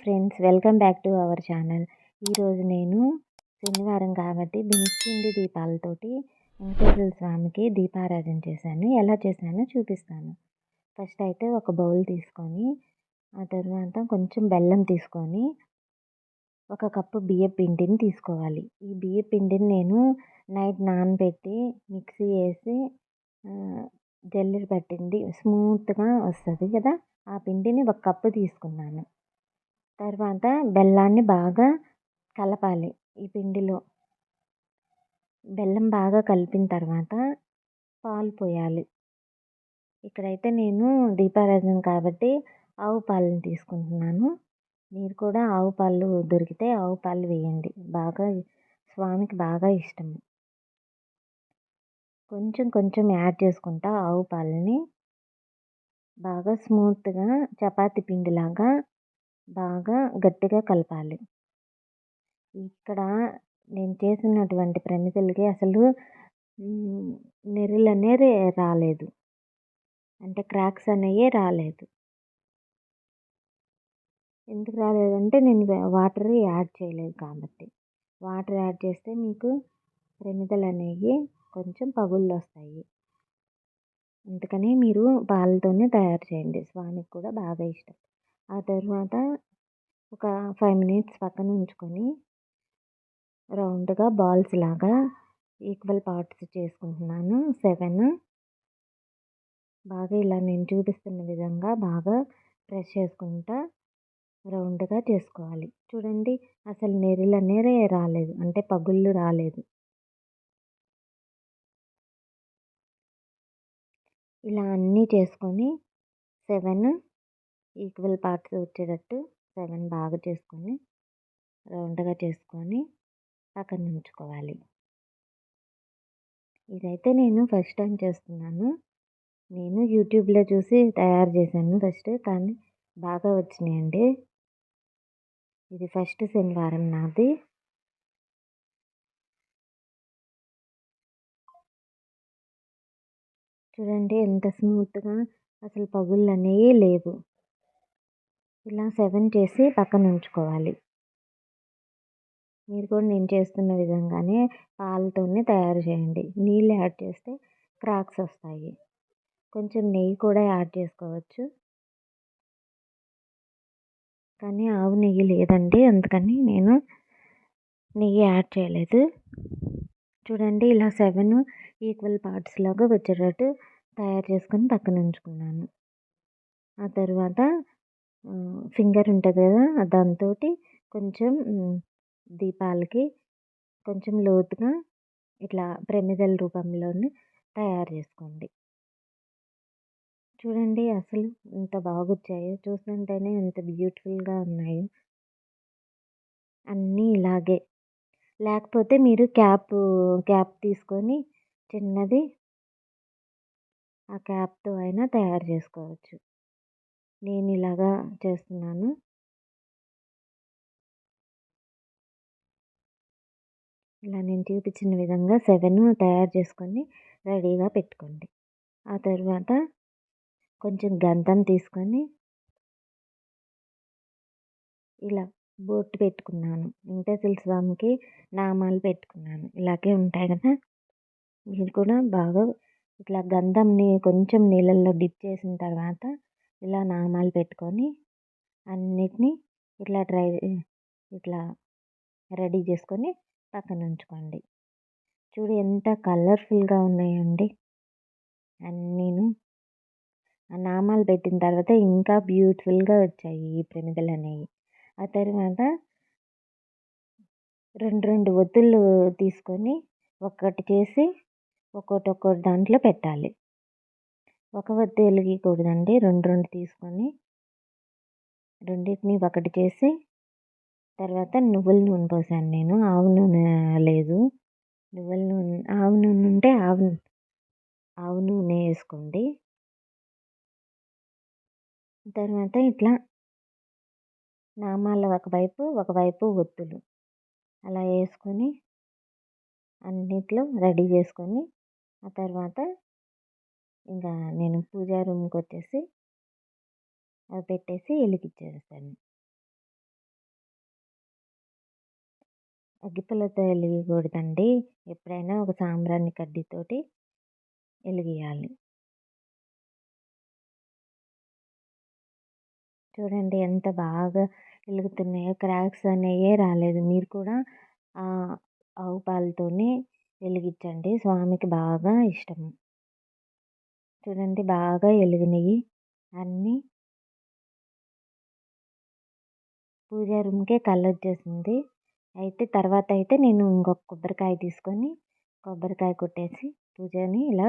Friends, welcome back to our channel. ఈరోజు నేను శనివారం కాబట్టి పిండి దీపాలతోటి వెంకటేశ్వర స్వామికి దీపారాధన చేశాను. ఎలా చేశానో చూపిస్తాను. ఫస్ట్ అయితే ఒక బౌల్ తీసుకొని ఆ తర్వాత కొంచెం బెల్లం తీసుకొని ఒక కప్పు బియ్యం పిండిని తీసుకోవాలి. ఈ బియ్యం పిండిని నేను నైట్ నానబెట్టి మిక్సీ వేసి జల్లెడ పట్టింది స్మూత్గా వస్తుంది కదా, ఆ పిండిని ఒక కప్పు తీసుకున్నాను. తర్వాత బెల్లాన్ని బాగా కలపాలి. ఈ పిండిలో బెల్లం బాగా కలిపిన తర్వాత పాలు పోయాలి. ఇక్కడైతే నేను దీపారాధన కాబట్టి ఆవు పాలను తీసుకుంటున్నాను. మీరు కూడా ఆవు పాలు దొరికితే ఆవు పాలు వేయండి. స్వామికి బాగా ఇష్టం. కొంచెం కొంచెం యాడ్ చేసుకుంటా ఆవు పాలని బాగా స్మూత్గా చపాతీ పిండిలాగా బాగా గట్టిగా కలపాలి. ఇక్కడ నేను చేసినటువంటి ప్రమిదలకి అసలు నెర్రలు అనేది రాలేదు, అంటే క్రాక్స్ అనేవి రాలేదు. ఎందుకు రాలేదంటే నేను వాటర్ యాడ్ చేయలేదు కాబట్టి. వాటర్ యాడ్ చేస్తే మీకు ప్రమిదలు అనేవి కొంచెం పగుళ్ళు వస్తాయి. అందుకని మీరు పాలతోనే తయారు చేయండి, స్వామికి కూడా బాగా ఇష్టం. ఆ తర్వాత ఒక 5 minutes పక్కన ఉంచుకొని రౌండ్గా బాల్స్ లాగా ఈక్వల్ పార్ట్స్ చేసుకుంటున్నాను. 7 బాగా ఇలా నేను చూపిస్తున్న విధంగా బాగా ప్రెస్ చేసుకుంటా రౌండ్గా చేసుకోవాలి. చూడండి, అసలు నెర్రలు అనేది రాలేదు, అంటే పగుళ్ళు రాలేదు. ఇలా అన్నీ చేసుకొని 7 ఈక్వల్ పార్ట్స్ వచ్చేటట్టు 7 బాగా చేసుకొని రౌండ్గా చేసుకొని పక్కన ఉంచుకోవాలి. ఇదైతే నేను ఫస్ట్ టైం చేస్తున్నాను. నేను యూట్యూబ్లో చూసి తయారు చేశాను ఫస్ట్, కానీ బాగా వచ్చినాయండి. ఇది ఫస్ట్ శనివారం నాది. చూడండి ఎంత స్మూత్గా, అసలు పగుళ్ళు అనేవి లేవు. ఇలా 7 చేసి పక్కన ఉంచుకోవాలి. మీరు కూడా నేను చేస్తున్న విధంగానే పాలతోనే తయారు చేయండి. నీళ్ళు యాడ్ చేస్తే క్రాక్స్ వస్తాయి. కొంచెం నెయ్యి కూడా యాడ్ చేసుకోవచ్చు, కానీ ఆవు నెయ్యి లేదండి, అందుకని నేను నెయ్యి యాడ్ చేయలేదు. చూడండి, ఇలా 7 ఈక్వల్ పార్ట్స్ లాగా వచ్చేటట్టు తయారు చేసుకొని పక్కన ఉంచుకున్నాను. ఆ తర్వాత ఫింగర్ ఉంటుంది కదా, దాంతో కొంచెం దీపాలకి కొంచెం లోతుగా ఇట్లా ప్రమిదల రూపంలోనే తయారు చేసుకోండి. చూడండి అసలు ఎంత బాగా వచ్చాయో, చూస్తుంటేనే ఎంత బ్యూటిఫుల్గా ఉన్నాయో. అన్నీ ఇలాగే, లేకపోతే మీరు క్యాప్ తీసుకొని చిన్నది ఆ క్యాప్తో అయినా తయారు చేసుకోవచ్చు. నేను ఇలాగా చేస్తున్నాను. ఇలా నేను చూపించిన విధంగా 7 తయారు చేసుకొని రెడీగా పెట్టుకోండి. ఆ తర్వాత కొంచెం గంధం తీసుకొని ఇలా బొట్టు పెట్టుకున్నాను. వెంకటేశ్వర స్వామికి నామాలు పెట్టుకున్నాను. ఇలాగే ఉంటాయి కదా, మీరు కూడా బాగా ఇట్లా గంధంని కొంచెం నీళ్ళల్లో డిప్ చేసిన తర్వాత ఇలా నామాలు పెట్టుకొని అన్నిటినీ ఇట్లా రెడీ చేసుకొని పక్కన ఉంచుకోండి. చూడు ఎంత కలర్ఫుల్గా ఉన్నాయండి అన్నీను. ఆ నామాలు పెట్టిన తర్వాత ఇంకా బ్యూటిఫుల్గా వచ్చాయి ఈ ప్రమిదలు అనేవి. ఆ తర్వాత 2 ఒత్తులు తీసుకొని ఒక్కటి చేసి ఒక్కొక్కటి దాంట్లో పెట్టాలి. ఒక ఒత్తి వెలిగకూడదండి, 2 తీసుకొని రెండింటిని ఒకటి చేసి తర్వాత నువ్వుల నూనె పోసాను. నేను ఆవు నూనె లేదు, నువ్వుల నూనె, ఆవు నూనె ఉంటే ఆవు నూనె వేసుకోండి. తర్వాత ఇట్లా నామాల ఒకవైపు ఒత్తులు అలా వేసుకొని అన్నిట్లో రెడీ చేసుకొని ఆ తర్వాత ఇంకా నేను పూజా రూమ్కి వచ్చేసి అవి పెట్టేసి వెలిగించేస్తాను. అగ్గిపుల్లతో వెలిగియకూడదండి. ఎప్పుడైనా ఒక సాంబ్రాణి కడ్డీతోటి వెలిగియాలి. చూడండి ఎంత బాగా వెలుగుతున్నాయో, క్రాక్స్ అనేయే రాలేదు. మీరు కూడా ఆవు పాలతోనే వెలిగించండి. స్వామికి బాగా ఇష్టము. చూడండి బాగా ఎలిగినియి అన్నీ. పూజా రూమ్‌కే కలొచ్చేసింది. తర్వాత అయితే నేను ఇంకొక కొబ్బరికాయ తీసుకొని, కొబ్బరికాయ కొట్టేసి పూజని ఇలా